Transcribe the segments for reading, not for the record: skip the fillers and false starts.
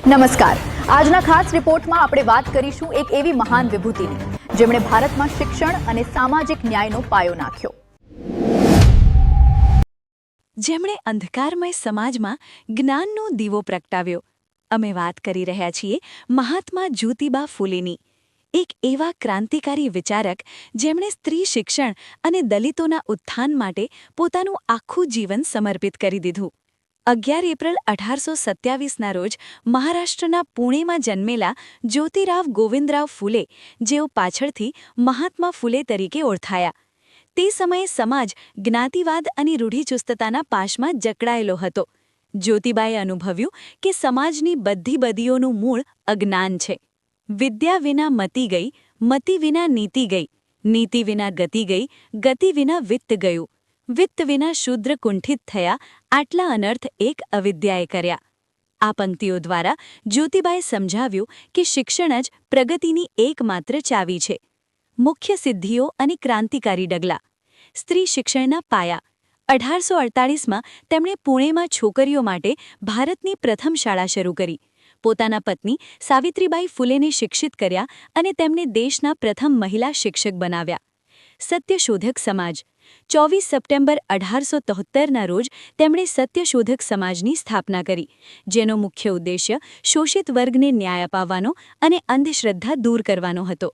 નમસ્કાર। આજના ખાસ રિપોર્ટમાં આપણે વાત કરીશું એક એવી મહાન વિભૂતિની જેમણે ભારતમાં શિક્ષણ અને સામાજિક ન્યાયનો પાયો નાખ્યો, જેમણે અંધકારમય સમાજમાં જ્ઞાનનો દીવો પ્રગટાવ્યો। અમે વાત કરી રહ્યા છીએ મહાત્મા જ્યોતિબા ફૂલેની, એક એવા ક્રાંતિકારી વિચારક જેમણે સ્ત્રી શિક્ષણ અને દલિતોના ઉત્થાન માટે પોતાનું આખું જીવન સમર્પિત કરી દીધું। 11 એપ્રિલ 1827ના રોજ મહારાષ્ટ્રના પુણેમાં જન્મેલા જ્યોતિરાવ ગોવિંદરાવ ફૂલે, જેઓ પાછળથી મહાત્મા ફૂલે તરીકે ઓળખાયા, તે સમયે સમાજ જ્ઞાતિવાદ અને રૂઢિચુસ્તતાના પાશમાં જકડાયેલો હતો। જ્યોતિબાએ અનુભવ્યું કે સમાજની બધી બદીઓનું મૂળ અજ્ઞાન છે। વિદ્યા વિના મતિ ગઈ, મતિ વિના નીતિ ગઈ, નીતિ વિના ગતિ ગઈ, ગતિ વિના વિત્ત ગયું, વિત્ત વિના શૂદ્ર કુંઠિત થયા, આટલા અનર્થ એક અવિદ્યાએ કર્યા। આ પંક્તિઓ દ્વારા જ્યોતિબાએ સમજાવ્યું કે શિક્ષણ જ પ્રગતિની એકમાત્ર ચાવી છે। મુખ્ય સિદ્ધિઓ અને ક્રાંતિકારી ડગલા। સ્ત્રી શિક્ષણના પાયા। 1848માં તેમણે પુણેમાં છોકરીઓ માટે ભારતની પ્રથમ શાળા શરૂ કરી, પોતાના પત્ની સાવિત્રીબાઈ ફૂલેને શિક્ષિત કર્યા અને તેમને દેશના પ્રથમ મહિલા શિક્ષક બનાવ્યા। સત્યશોધક સમાજ। 24 સપ્ટેમ્બર 1873ના રોજ તેમણે સત્યશોધક સમાજની સ્થાપના કરી, જેનો મુખ્ય ઉદ્દેશ્ય શોષિત વર્ગને ન્યાય અપાવવાનો અને અંધશ્રદ્ધા દૂર કરવાનો હતો।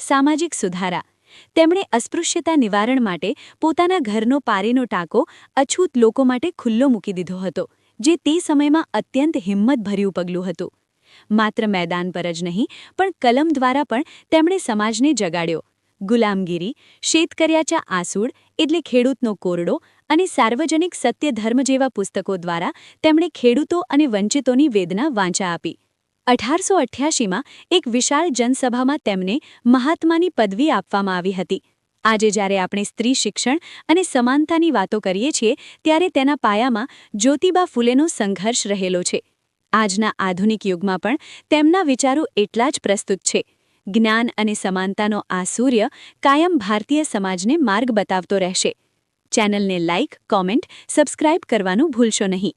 સામાજિક સુધારા। તેમણે અસ્પૃશ્યતા નિવારણ માટે પોતાના ઘરનો પારીનો ટાંકો અછૂત લોકો માટે ખુલ્લો મૂકી દીધો હતો, જે તે સમયમાં અત્યંત હિંમતભર્યું પગલું હતું। માત્ર મેદાન પર જ નહીં પણ કલમ દ્વારા પણ તેમણે સમાજને જગાડ્યો। ગુલામગીરી, શેતકર્યાચા આસુડ એટલે ખેડૂતનો કોરડો અને સાર્વજનિક સત્યધર્મ જેવા પુસ્તકો દ્વારા તેમણે ખેડૂતો અને વંચિતોની વેદના વાંચા આપી। 1888માં એક વિશાળ જનસભામાં તેમને મહાત્માની પદવી આપવામાં આવી હતી। આજે જ્યારે આપણે સ્ત્રી શિક્ષણ અને સમાનતાની વાતો કરીએ છીએ, ત્યારે તેના પાયામાં જ્યોતિબા ફૂલેનો સંઘર્ષ રહેલો છે। આજના આધુનિક યુગમાં પણ તેમના વિચારો એટલા જ પ્રસ્તુત છે। જ્ઞાન અને સમાનતાનો આ સૂર્ય કાયમ ભારતીય સમાજને માર્ગ બતાવતો રહેશે। ચેનલને લાઇક, કોમેન્ટ, સબસ્ક્રાઇબ કરવાનું ભૂલશો નહીં।